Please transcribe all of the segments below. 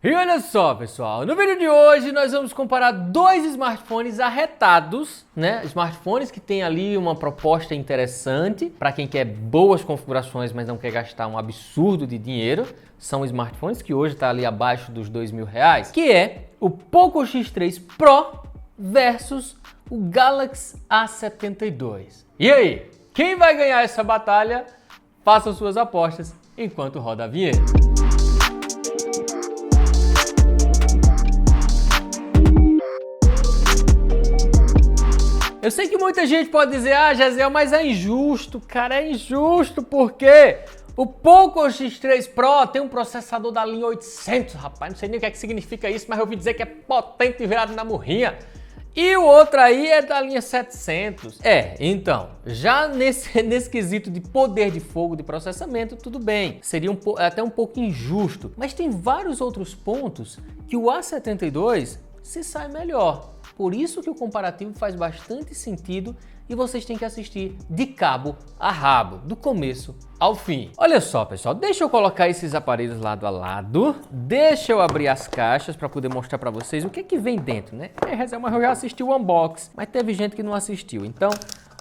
E olha só, pessoal, no vídeo de hoje nós vamos comparar dois smartphones arretados, né? Smartphones que tem ali uma proposta interessante para quem quer boas configurações, mas não quer gastar um absurdo de dinheiro. São smartphones que hoje está ali abaixo dos R$ 2.000, que é o Poco X3 Pro versus o Galaxy A72. E aí, quem vai ganhar essa batalha? Façam suas apostas enquanto roda a vinheta. Eu sei que muita gente pode dizer, Jaziel, mas é injusto. Cara, é injusto porque o Poco X3 Pro tem um processador da linha 800, rapaz. Não sei nem o que significa isso, mas eu ouvi dizer que é potente virado na murrinha. E o outro aí é da linha 700. Então, já nesse quesito de poder de fogo de processamento, tudo bem. Seria até um pouco injusto. Mas tem vários outros pontos que o A72 se sai melhor. Por isso que o comparativo faz bastante sentido e vocês têm que assistir de cabo a rabo, do começo ao fim. Olha só, pessoal, deixa eu colocar esses aparelhos lado a lado, deixa eu abrir as caixas para poder mostrar para vocês o que vem dentro, né? Mas eu já assisti o unboxing, mas teve gente que não assistiu. Então,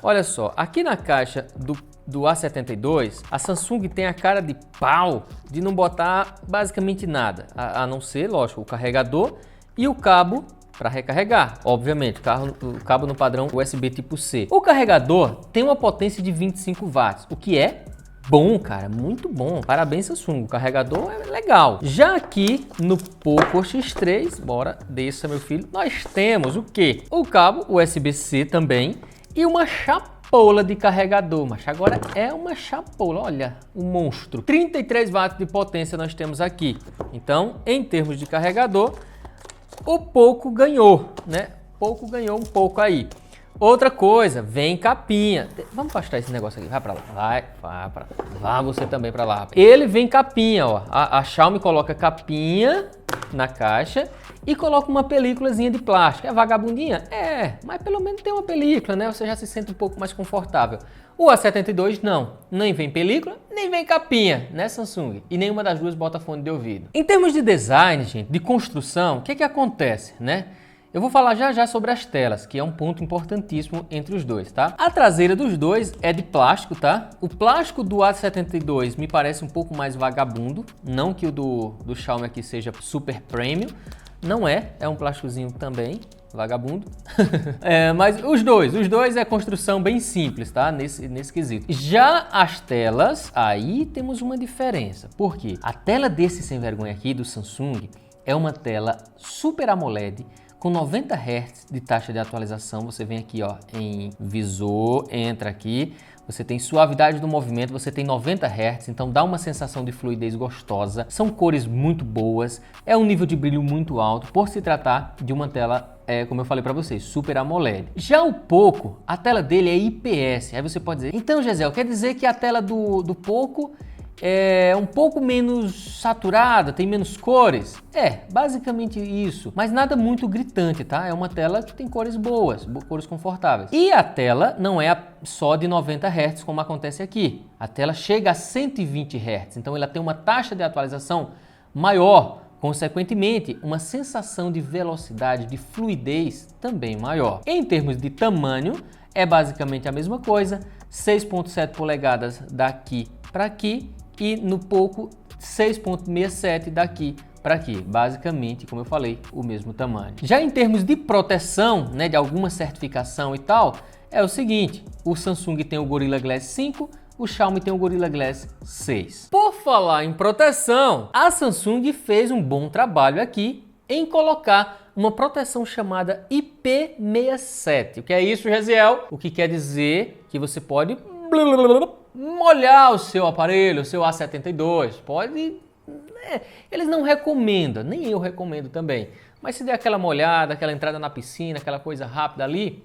olha só, aqui na caixa do A72, a Samsung tem a cara de pau de não botar basicamente nada, a não ser, lógico, o carregador e o cabo para recarregar, obviamente, o cabo no padrão USB tipo C. O carregador tem uma potência de 25 watts, o que é bom, cara, muito bom. Parabéns, Samsung, o carregador é legal. Já aqui no Poco X3, bora, desça meu filho, nós temos o quê? O cabo USB-C também e uma chapola de carregador, mas agora é uma chapola, olha o monstro. 33 watts de potência nós temos aqui. Então, em termos de carregador, o Poco ganhou, né? Poco ganhou um pouco aí. Outra coisa, vem capinha. Vamos afastar esse negócio aqui, vai pra lá, vai você também pra lá. Ele vem capinha, ó. A Xiaomi coloca capinha na caixa e coloca uma películazinha de plástico. É vagabundinha? É, mas pelo menos tem uma película, né? Você já se sente um pouco mais confortável. O A72 não, nem vem película, nem vem capinha, né, Samsung? E nenhuma das duas bota fone de ouvido. Em termos de design, gente, de construção, o que acontece, né? Eu vou falar já sobre as telas, que é um ponto importantíssimo entre os dois, tá? A traseira dos dois é de plástico, tá? O plástico do A72 me parece um pouco mais vagabundo, não que o do Xiaomi aqui seja super premium, não é um plásticozinho também vagabundo. Mas os dois é construção bem simples, tá? Nesse quesito. Já as telas, aí temos uma diferença. Por quê? A tela desse sem vergonha aqui do Samsung é uma tela Super AMOLED com 90 Hz de taxa de atualização. Você vem aqui, ó, em visor, entra aqui, você tem suavidade do movimento, você tem 90 Hz, então dá uma sensação de fluidez gostosa. São cores muito boas, é um nível de brilho muito alto, por se tratar de uma tela, como eu falei para vocês, Super AMOLED. Já o Poco, a tela dele é IPS. Aí você pode dizer, então, Gisele, quer dizer que a tela do Poco é um pouco menos saturada, tem menos cores? Basicamente isso, mas nada muito gritante, tá? É uma tela que tem cores boas, cores confortáveis. E a tela não é só de 90 Hz como acontece aqui. A tela chega a 120 Hz, então ela tem uma taxa de atualização maior, consequentemente, uma sensação de velocidade, de fluidez também maior. Em termos de tamanho, é basicamente a mesma coisa, 6.7 polegadas daqui para aqui, e no Poco 6.67 daqui para aqui, basicamente, como eu falei, o mesmo tamanho. Já em termos de proteção, né, de alguma certificação e tal, é o seguinte, o Samsung tem o Gorilla Glass 5, o Xiaomi tem o Gorilla Glass 6. Por falar em proteção, a Samsung fez um bom trabalho aqui em colocar uma proteção chamada IP67. O que é isso, Jaziel? O que quer dizer que você pode molhar o seu aparelho, o seu A72, pode... Eles não recomendam, nem eu recomendo também, mas se der aquela molhada, aquela entrada na piscina, aquela coisa rápida ali,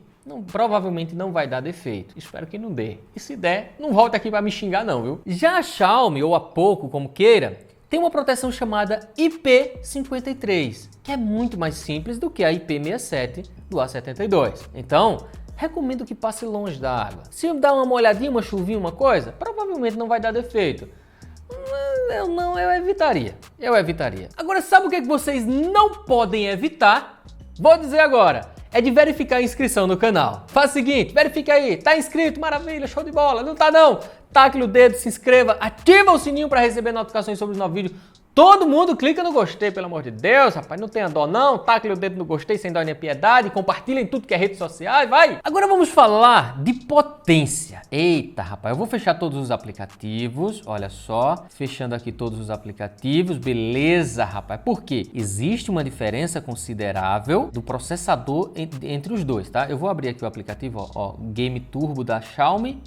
provavelmente não vai dar defeito. Espero que não dê. E se der, não volta aqui para me xingar não, viu? Já a Xiaomi, ou a Poco, como queira, tem uma proteção chamada IP53, que é muito mais simples do que a IP67 do A72. Então, recomendo que passe longe da água. Se dá uma molhadinha, uma chuvinha, uma coisa, provavelmente não vai dar defeito. eu evitaria. Eu evitaria. Agora, sabe o que vocês não podem evitar? Vou dizer agora. É de verificar a inscrição no canal. Faz o seguinte, verifica aí. Tá inscrito? Maravilha, show de bola. Não tá não? Taque o dedo, se inscreva, ativa o sininho para receber notificações sobre os novos vídeos. Todo mundo clica no gostei, pelo amor de Deus, rapaz, não tenha dó não, taque o dedo no gostei sem dó nem piedade, compartilha em tudo que é redes sociais, vai! Agora vamos falar de potência. Eita, rapaz, eu vou fechar todos os aplicativos, olha só, fechando aqui todos os aplicativos, beleza, rapaz, por quê? Existe uma diferença considerável do processador entre os dois, tá? Eu vou abrir aqui o aplicativo, ó, Game Turbo da Xiaomi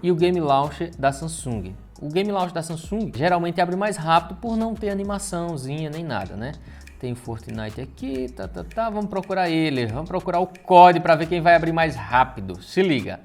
e o Game Launcher da Samsung. O Game Launcher da Samsung geralmente abre mais rápido por não ter animaçãozinha nem nada, né? Tem o Fortnite aqui, vamos procurar ele, vamos procurar o COD para ver quem vai abrir mais rápido. Se liga.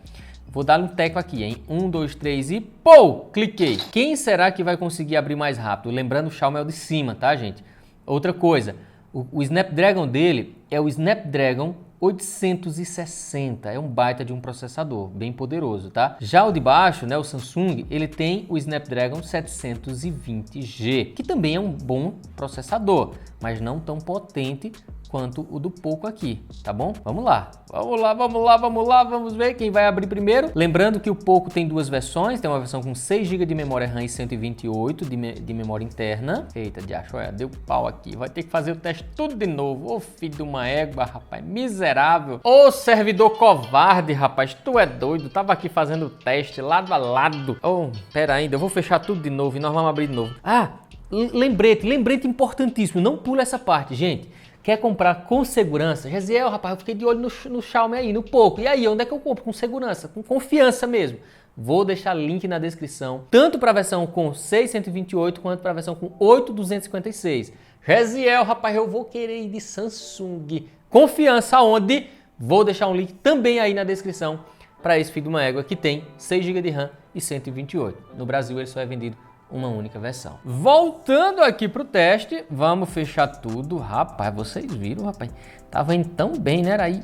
Vou dar um teco aqui, hein? 1, 2, 3 e pô! Cliquei. Quem será que vai conseguir abrir mais rápido? Lembrando, o Xiaomi é o de cima, tá, gente? Outra coisa, o Snapdragon dele é o Snapdragon 860, é um baita de um processador, bem poderoso, tá? Já o de baixo, né, o Samsung, ele tem o Snapdragon 720G, que também é um bom processador, mas não tão potente quanto o do Poco aqui, tá bom? Vamos lá, vamos ver quem vai abrir primeiro. Lembrando que o Poco tem duas versões, tem uma versão com 6 GB de memória RAM e 128 de memória interna. Eita, diacho, olha, deu pau aqui, vai ter que fazer o teste tudo de novo. Ô filho de uma égua, rapaz, miserável. Ô servidor covarde, rapaz, tu é doido, tava aqui fazendo o teste lado a lado. Oh, pera ainda, eu vou fechar tudo de novo e nós vamos abrir de novo. Ah, lembrete importantíssimo, não pula essa parte, gente. Quer comprar com segurança? Jaziel, rapaz, eu fiquei de olho no Xiaomi aí, no Poco. E aí, onde é que eu compro? Com segurança, com confiança mesmo. Vou deixar link na descrição, tanto para a versão com 628 quanto para a versão com 8256. Jaziel, rapaz, eu vou querer ir de Samsung. Confiança onde? Vou deixar um link também aí na descrição para esse filho de uma égua que tem 6 GB de RAM e 128. No Brasil ele só é vendido uma única versão. Voltando aqui pro teste, vamos fechar tudo. Rapaz, vocês viram, rapaz? Tava indo tão bem, né? Era aí,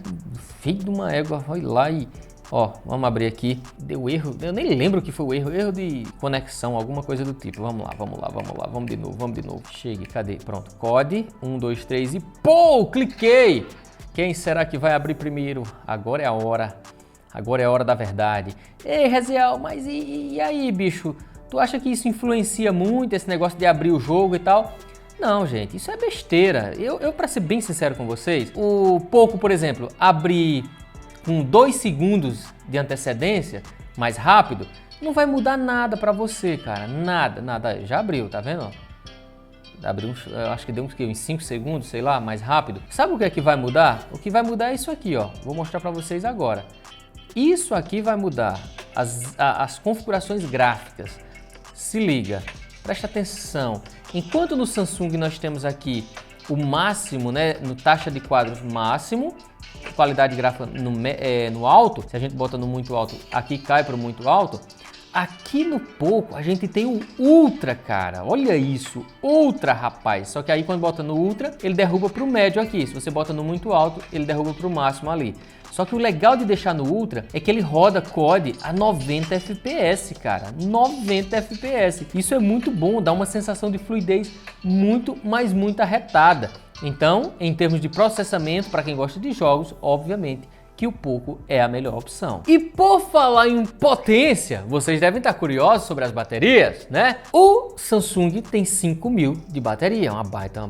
filho de uma égua, foi lá e... Ó, vamos abrir aqui. Deu erro, eu nem lembro o que foi o erro. Erro de conexão, alguma coisa do tipo. Vamos lá. Vamos de novo. Chegue, cadê? Pronto. COD, 1, 2, 3 e... Pô, cliquei! Quem será que vai abrir primeiro? Agora é a hora. Agora é a hora da verdade. Ei, Raziel, mas e aí, bicho? Tu acha que isso influencia muito, esse negócio de abrir o jogo e tal? Não, gente, isso é besteira. Eu para ser bem sincero com vocês, o Poco, por exemplo, abrir com 2 segundos de antecedência, mais rápido, não vai mudar nada para você, cara. Nada. Já abriu, tá vendo? Abriu, eu acho que deu uns 5 segundos, sei lá, mais rápido. Sabe o que é que vai mudar? O que vai mudar é isso aqui, ó. Vou mostrar para vocês agora. Isso aqui vai mudar as configurações gráficas. Se liga, presta atenção. Enquanto no Samsung nós temos aqui o máximo, né, no taxa de quadros máximo, qualidade gráfica no alto, se a gente bota no muito alto, aqui cai para o muito alto. Aqui no Poco a gente tem o Ultra, cara. Olha isso, Ultra, rapaz. Só que aí quando bota no Ultra, ele derruba para o médio aqui. Se você bota no muito alto, ele derruba para o máximo ali. Só que o legal de deixar no Ultra é que ele roda COD a 90 FPS, cara. 90 FPS. Isso é muito bom, dá uma sensação de fluidez muito arretada. Então, em termos de processamento, para quem gosta de jogos, obviamente que o Poco é a melhor opção. E por falar em potência, vocês devem estar curiosos sobre as baterias, né? O Samsung tem 5000 de bateria, uma baita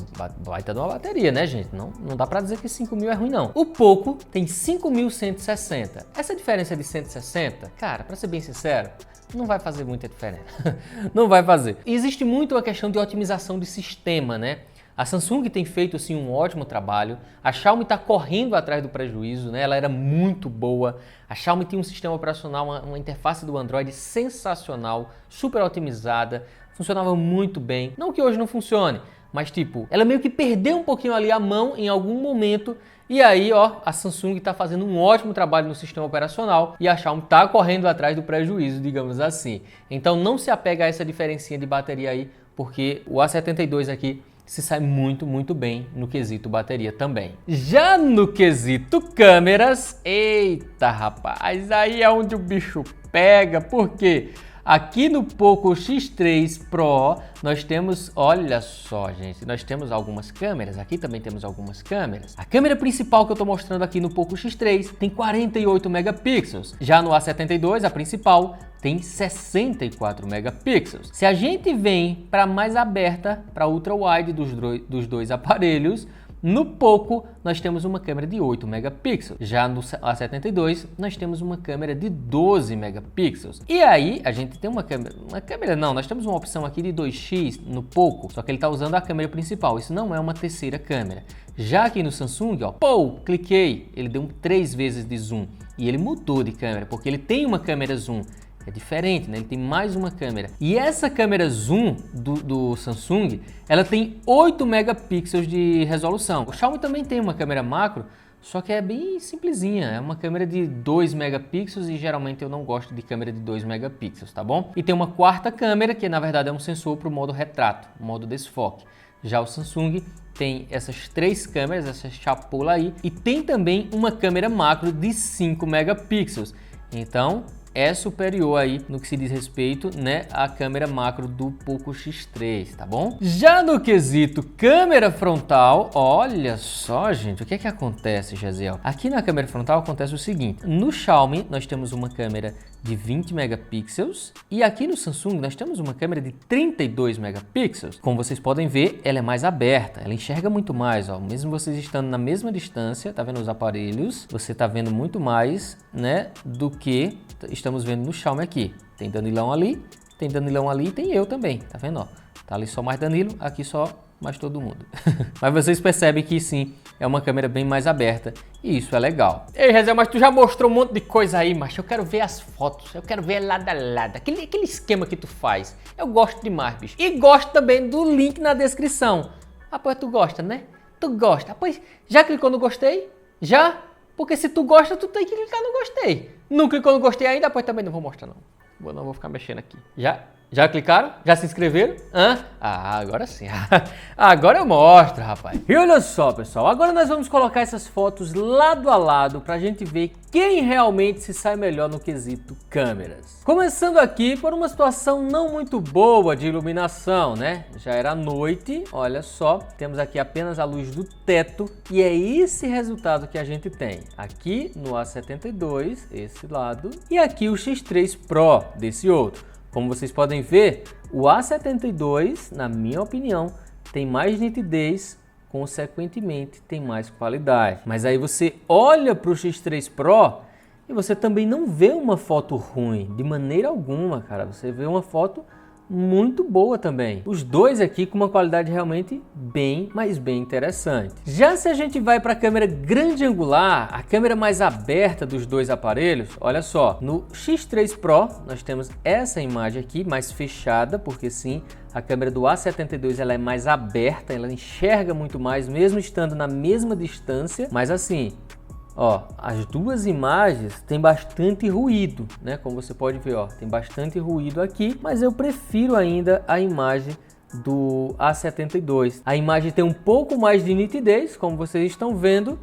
de uma bateria, né, gente? Não dá pra dizer que 5000 é ruim, não. O Poco tem 5160. Essa diferença de 160, cara, pra ser bem sincero, não vai fazer muita diferença. Não vai fazer. Existe muito a questão de otimização de sistema, né? A Samsung tem feito assim um ótimo trabalho, a Xiaomi está correndo atrás do prejuízo, né? Ela era muito boa, a Xiaomi tem um sistema operacional, uma interface do Android sensacional, super otimizada, funcionava muito bem. Não que hoje não funcione, mas tipo, ela meio que perdeu um pouquinho ali a mão em algum momento e aí, ó, a Samsung está fazendo um ótimo trabalho no sistema operacional e a Xiaomi está correndo atrás do prejuízo, digamos assim. Então não se apega a essa diferencinha de bateria aí, porque o A72 aqui se sai muito bem no quesito bateria também. Já no quesito câmeras, eita rapaz, aí é onde o bicho pega, porque Aqui no Poco X3 Pro, nós temos, olha só, gente, nós temos algumas câmeras. Aqui também temos algumas câmeras. A câmera principal que eu estou mostrando aqui no Poco X3 tem 48 megapixels. Já no A72, a principal, tem 64 megapixels. Se a gente vem para mais aberta, para ultra wide dos dois aparelhos, no Poco nós temos uma câmera de 8 megapixels. Já no A72 nós temos uma câmera de 12 megapixels. E aí a gente tem nós temos uma opção aqui de 2x no Poco, só que ele está usando a câmera principal. Isso não é uma terceira câmera. Já aqui no Samsung, ó, cliquei, ele deu 3 vezes de zoom e ele mudou de câmera, porque ele tem uma câmera zoom. É diferente, né? Ele tem mais uma câmera. E essa câmera zoom do Samsung, ela tem 8 megapixels de resolução. O Xiaomi também tem uma câmera macro, só que é bem simplesinha. É uma câmera de 2 megapixels e geralmente eu não gosto de câmera de 2 megapixels, tá bom? E tem uma quarta câmera, que na verdade é um sensor para o modo retrato, modo desfoque. Já o Samsung tem essas 3 câmeras, essa chapola aí, e tem também uma câmera macro de 5 megapixels. Então, é superior aí no que se diz respeito, né, à câmera macro do Poco X3, tá bom? Já no quesito câmera frontal, olha só, gente, o que é que acontece, Jaziel? Aqui na câmera frontal acontece o seguinte: no Xiaomi nós temos uma câmera de 20 megapixels e aqui no Samsung nós temos uma câmera de 32 megapixels. Como vocês podem ver, ela é mais aberta, ela enxerga muito mais, ó. Mesmo vocês estando na mesma distância, tá vendo os aparelhos? Você tá vendo muito mais, né, do que estamos vendo no Xiaomi aqui. Tem Danilão ali e tem eu também, tá vendo, ó? Tá ali só mais Danilo, aqui só mais todo mundo. Mas vocês percebem que sim, é uma câmera bem mais aberta e isso é legal. Ei, Rezel, mas tu já mostrou um monte de coisa aí, mas eu quero ver as fotos, eu quero ver lado a lado, aquele esquema que tu faz. Eu gosto demais, bicho. E gosto também do link na descrição. Ah, pois tu gosta, né? Tu gosta. Ah, pois já clicou no gostei? Já? Porque se tu gosta, tu tem que clicar no gostei. Não clicou no gostei ainda? Pois também não vou mostrar não. Não vou ficar mexendo aqui. Já clicaram? Já se inscreveram? Ah, agora sim. Agora eu mostro, rapaz. E olha só, pessoal. Agora nós vamos colocar essas fotos lado a lado pra gente ver quem realmente se sai melhor no quesito câmeras. Começando aqui por uma situação não muito boa de iluminação, né? Já era noite, olha só. Temos aqui apenas a luz do teto e é esse resultado que a gente tem. Aqui no A72, esse lado, e aqui o X3 Pro, desse outro. Como vocês podem ver, o A72, na minha opinião, tem mais nitidez, consequentemente tem mais qualidade. Mas aí você olha para o X3 Pro e você também não vê uma foto ruim, de maneira alguma, cara. Você vê uma foto muito boa também. Os dois aqui com uma qualidade realmente bem, mas bem interessante. Já se a gente vai para a câmera grande angular, a câmera mais aberta dos dois aparelhos, olha só, no X3 Pro nós temos essa imagem aqui mais fechada, porque sim, a câmera do A72 ela é mais aberta, ela enxerga muito mais, mesmo estando na mesma distância, mas assim, ó, as duas imagens têm bastante ruído, né? Como você pode ver, ó, tem bastante ruído aqui, mas eu prefiro ainda a imagem do A72. A imagem tem um pouco mais de nitidez, como vocês estão vendo,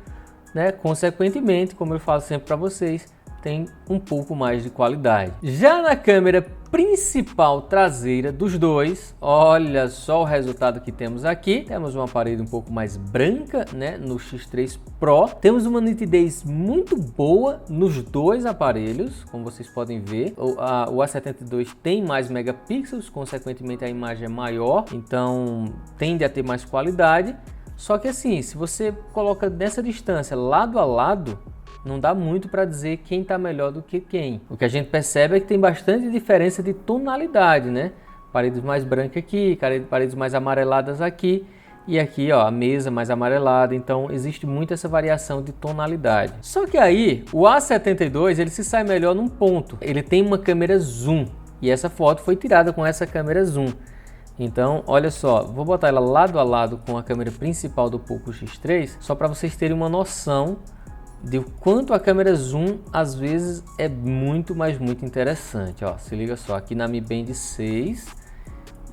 né? Consequentemente, como eu falo sempre para vocês, tem um pouco mais de qualidade. Já na câmera principal traseira dos dois, olha só o resultado que temos aqui. Temos uma parede um pouco mais branca, né, no X3 Pro. Temos uma nitidez muito boa nos dois aparelhos, como vocês podem ver. O A72 tem mais megapixels, consequentemente a imagem é maior, então tende a ter mais qualidade. Só que assim, se você coloca nessa distância lado a lado, não dá muito para dizer quem está melhor do que quem. O que a gente percebe é que tem bastante diferença de tonalidade, né? Paredes mais brancas aqui, paredes mais amareladas aqui e aqui, ó, a mesa mais amarelada. Então existe muito essa variação de tonalidade. Só que aí o A72 ele se sai melhor num ponto. Ele tem uma câmera zoom e essa foto foi tirada com essa câmera zoom. Então, olha só, vou botar ela lado a lado com a câmera principal do Poco X3, só para vocês terem uma noção de quanto a câmera zoom às vezes é muito, mas muito interessante. Ó, se liga só, aqui na Mi Band 6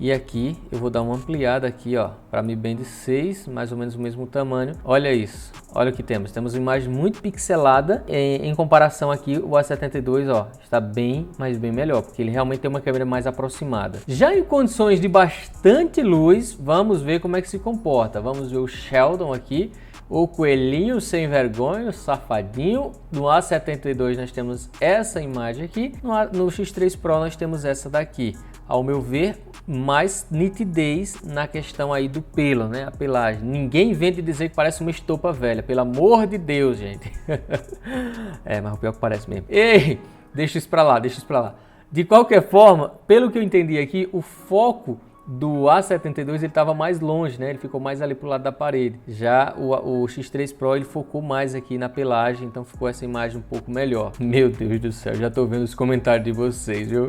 E aqui eu vou dar uma ampliada aqui, ó, para Mi Band 6, mais ou menos o mesmo tamanho. Olha isso, olha o que temos. Temos uma imagem muito pixelada em comparação aqui o A72, ó, está bem, mas bem melhor, porque ele realmente tem uma câmera mais aproximada. Já em condições de bastante luz, vamos ver como é que se comporta. Vamos ver o Sheldon aqui, o coelhinho sem vergonha, o safadinho. No A72 nós temos essa imagem aqui, no X3 Pro nós temos essa daqui. Ao meu ver, mais nitidez na questão aí do pelo, né? A pelagem. Ninguém vem de dizer que parece uma estopa velha, pelo amor de Deus, gente. Mas o pior que parece mesmo. Ei, deixa isso pra lá, deixa isso pra lá. De qualquer forma, pelo que eu entendi aqui, o foco do A72 ele estava mais longe, né? Ele ficou mais ali pro lado da parede. Já o X3 Pro ele focou mais aqui na pelagem, então ficou essa imagem um pouco melhor. Meu Deus do céu, já tô vendo os comentários de vocês, viu?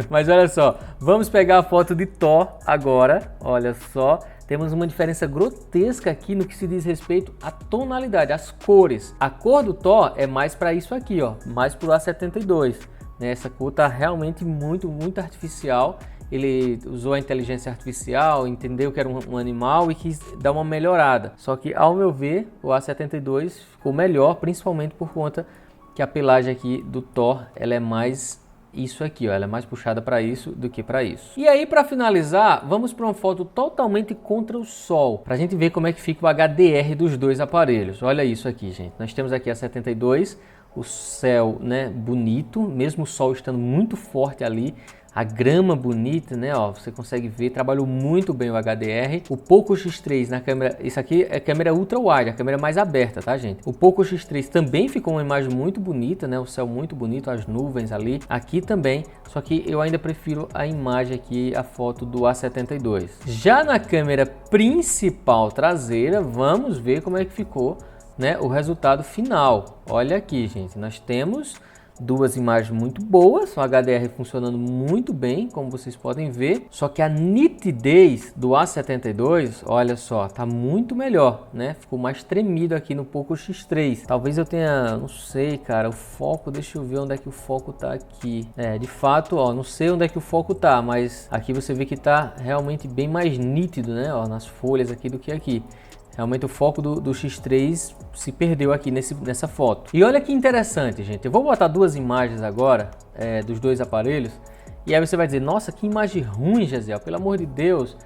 Mas olha só, vamos pegar a foto de Thor agora. Olha só, temos uma diferença grotesca aqui no que se diz respeito à tonalidade, às cores. A cor do Thor é mais para isso aqui, ó, mais pro A72. Né? Essa cor tá realmente muito artificial. Ele usou a inteligência artificial, entendeu que era um animal e quis dar uma melhorada. Só que, ao meu ver, o A72 ficou melhor, principalmente por conta que a pelagem aqui do Thor, ela é mais isso aqui, ó, ela é mais puxada para isso do que para isso. E aí, para finalizar, vamos para uma foto totalmente contra o sol, para a gente ver como é que fica o HDR dos dois aparelhos. Olha isso aqui, gente. Nós temos aqui a 72, o céu, né, bonito, mesmo o sol estando muito forte ali. A grama bonita, né? Ó, você consegue ver, trabalhou muito bem o HDR. O Poco X3 na câmera, isso aqui é câmera ultra wide, a câmera mais aberta, tá, gente? O Poco X3 também ficou uma imagem muito bonita, né? O céu muito bonito, as nuvens ali. Aqui também, só que eu ainda prefiro a imagem aqui, a foto do A72. Já na câmera principal traseira, vamos ver como é que ficou, né? O resultado final. Olha aqui, gente, nós temos duas imagens muito boas, o HDR funcionando muito bem, como vocês podem ver, só que a nitidez do A72, olha só, tá muito melhor, né? Ficou mais tremido aqui no Poco X3. Talvez eu tenha, não sei, cara, o foco, deixa eu ver onde é que o foco tá aqui. De fato, ó, não sei onde é que o foco tá, mas aqui você vê que tá realmente bem mais nítido, né? Ó, nas folhas aqui do que aqui. Realmente o foco do X3 se perdeu aqui nessa foto. E olha que interessante, gente. Eu vou botar duas imagens agora dos dois aparelhos. E aí você vai dizer, nossa, que imagem ruim, Gesiel, pelo amor de Deus.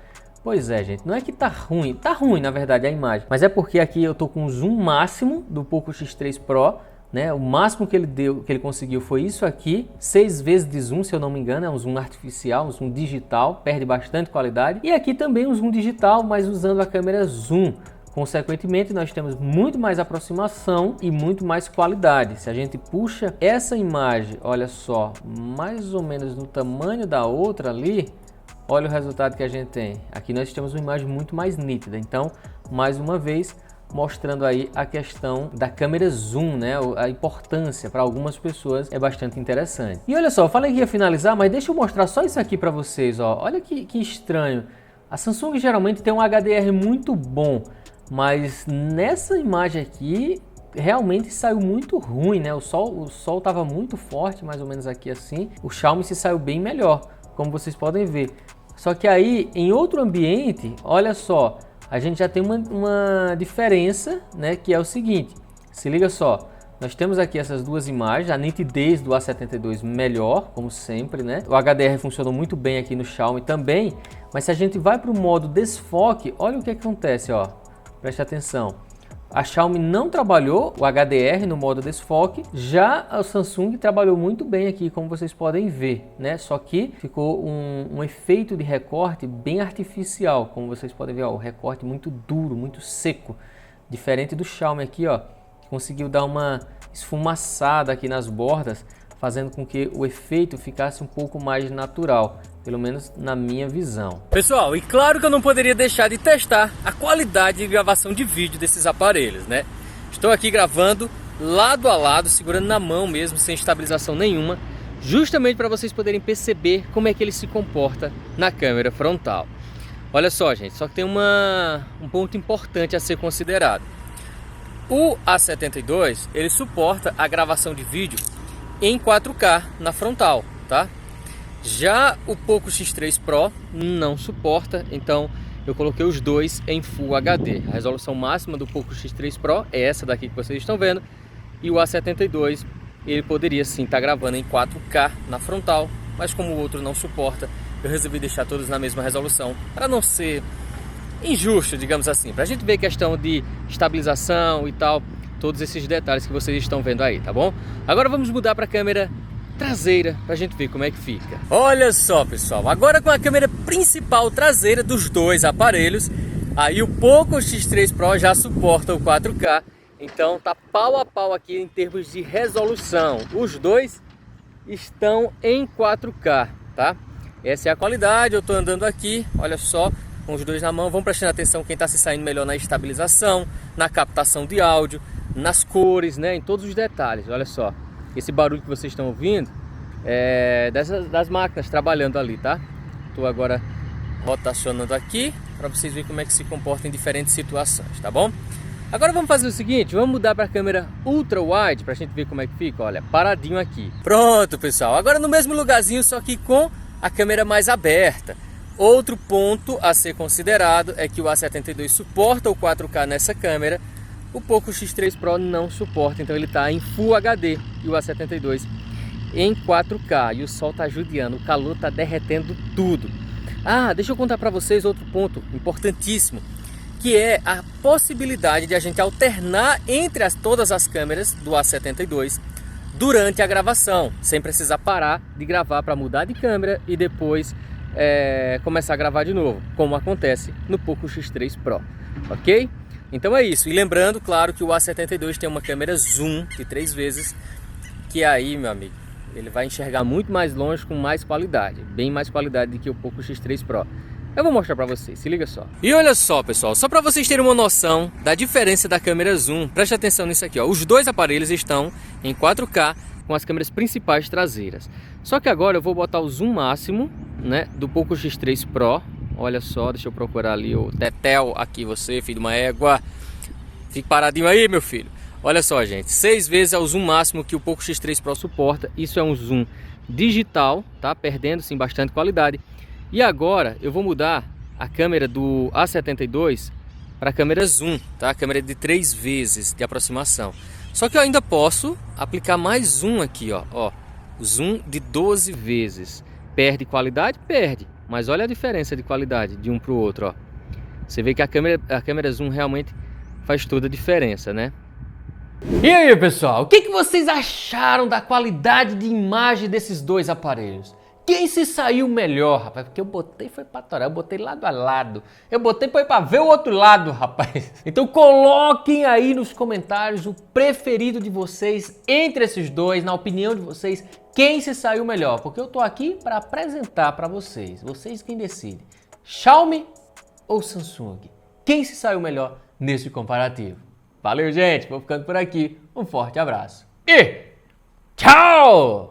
Pois é, gente, não é que tá ruim. Tá ruim, na verdade, a imagem. Mas é porque aqui eu tô com o zoom máximo do Poco X3 Pro. Né? O máximo que ele conseguiu foi isso aqui, 6 vezes de zoom, se eu não me engano, é um zoom artificial, um zoom digital, perde bastante qualidade. E aqui também um zoom digital, mas usando a câmera zoom. Consequentemente, nós temos muito mais aproximação e muito mais qualidade. Se a gente puxa essa imagem, olha só, mais ou menos no tamanho da outra ali, olha o resultado que a gente tem. Aqui nós temos uma imagem muito mais nítida. Então, mais uma vez, mostrando aí a questão da câmera zoom, né? A importância para algumas pessoas é bastante interessante. E olha só, eu falei que ia finalizar, mas deixa eu mostrar só isso aqui para vocês, ó. Olha que estranho. A Samsung geralmente tem um HDR muito bom, mas nessa imagem aqui realmente saiu muito ruim, né? O sol estava muito forte, mais ou menos aqui assim. O Xiaomi se saiu bem melhor, como vocês podem ver. Só que aí, em outro ambiente, olha só, a gente já tem uma diferença, né? Que é o seguinte, se liga só. Nós temos aqui essas duas imagens, a nitidez do A72 melhor, como sempre, né? O HDR funcionou muito bem aqui no Xiaomi também, mas se a gente vai para o modo desfoque, olha o que acontece, ó. Preste atenção. A Xiaomi não trabalhou o HDR no modo desfoque, já a Samsung trabalhou muito bem aqui, como vocês podem ver, né? Só que ficou um efeito de recorte bem artificial, como vocês podem ver, ó, o recorte muito duro, muito seco, diferente do Xiaomi aqui, ó, que conseguiu dar uma esfumaçada aqui nas bordas, fazendo com que o efeito ficasse um pouco mais natural, pelo menos na minha visão. Pessoal, e claro que eu não poderia deixar de testar a qualidade de gravação de vídeo desses aparelhos, né? Estou aqui gravando lado a lado, segurando na mão mesmo, sem estabilização nenhuma, justamente para vocês poderem perceber como é que ele se comporta na câmera frontal. Olha só, gente, só que tem um ponto importante a ser considerado. O A72, ele suporta a gravação de vídeo em 4K na frontal, tá? Já o Poco X3 Pro não suporta, então eu coloquei os dois em Full HD. A resolução máxima do Poco X3 Pro é essa daqui que vocês estão vendo, e o A72 ele poderia sim estar gravando em 4K na frontal, mas como o outro não suporta, eu resolvi deixar todos na mesma resolução para não ser injusto, digamos assim, para a gente ver questão de estabilização e tal, todos esses detalhes que vocês estão vendo aí, tá bom? Agora vamos mudar para a câmera traseira para a gente ver como é que fica. Olha só, pessoal, agora com a câmera principal traseira dos dois aparelhos, aí o Poco X3 Pro já suporta o 4K, então tá pau a pau aqui em termos de resolução. Os dois estão em 4K, tá? Essa é a qualidade. Eu tô andando aqui, olha só, com os dois na mão. Vamos prestando atenção quem tá se saindo melhor na estabilização, na captação de áudio, nas cores, né? Em todos os detalhes. Olha só, esse barulho que vocês estão ouvindo é das máquinas trabalhando ali, tá? Tô agora rotacionando aqui para vocês verem como é que se comporta em diferentes situações, tá bom? Agora vamos fazer o seguinte, vamos mudar para a câmera ultra wide para a gente ver como é que fica, olha, paradinho aqui. Pronto, pessoal, agora no mesmo lugarzinho, só que com a câmera mais aberta. Outro ponto a ser considerado é que o A72 suporta o 4K nessa câmera, o Poco X3 Pro não suporta, então ele está em Full HD e o A72 em 4K. E o sol está judiando, o calor está derretendo tudo. Ah, deixa eu contar para vocês outro ponto importantíssimo, que é a possibilidade de a gente alternar entre todas as câmeras do A72 durante a gravação, sem precisar parar de gravar para mudar de câmera e depois começar a gravar de novo, como acontece no Poco X3 Pro, ok? Então é isso, e lembrando, claro, que o A72 tem uma câmera zoom de 3 vezes, que aí, meu amigo, ele vai enxergar muito mais longe com mais qualidade, bem mais qualidade do que o Poco X3 Pro. Eu vou mostrar pra vocês, se liga só. E olha só, pessoal, só pra vocês terem uma noção da diferença da câmera zoom, preste atenção nisso aqui, ó. Os dois aparelhos estão em 4K com as câmeras principais traseiras. Só que agora eu vou botar o zoom máximo, né, do Poco X3 Pro. Olha só, deixa eu procurar ali o Tetel aqui, você, filho de uma égua. Fique paradinho aí, meu filho. Olha só, gente, 6 vezes é o zoom máximo que o Poco X3 Pro suporta. Isso é um zoom digital, tá? Perdendo sim bastante qualidade. E agora eu vou mudar a câmera do A72 para a câmera zoom, tá? A câmera de 3 vezes de aproximação. Só que eu ainda posso aplicar mais zoom aqui, ó. O zoom de 12 vezes. Perde qualidade? Perde. Mas olha a diferença de qualidade de um para o outro, ó. Você vê que a câmera zoom realmente faz toda a diferença, né? E aí, pessoal, o que vocês acharam da qualidade de imagem desses dois aparelhos? Quem se saiu melhor, rapaz? Porque eu botei foi pra torar, eu botei lado a lado. Eu botei foi pra ver o outro lado, rapaz. Então coloquem aí nos comentários o preferido de vocês entre esses dois, na opinião de vocês, quem se saiu melhor. Porque eu tô aqui para apresentar para vocês, vocês quem decidem. Xiaomi ou Samsung? Quem se saiu melhor nesse comparativo? Valeu, gente. Vou ficando por aqui. Um forte abraço. E tchau!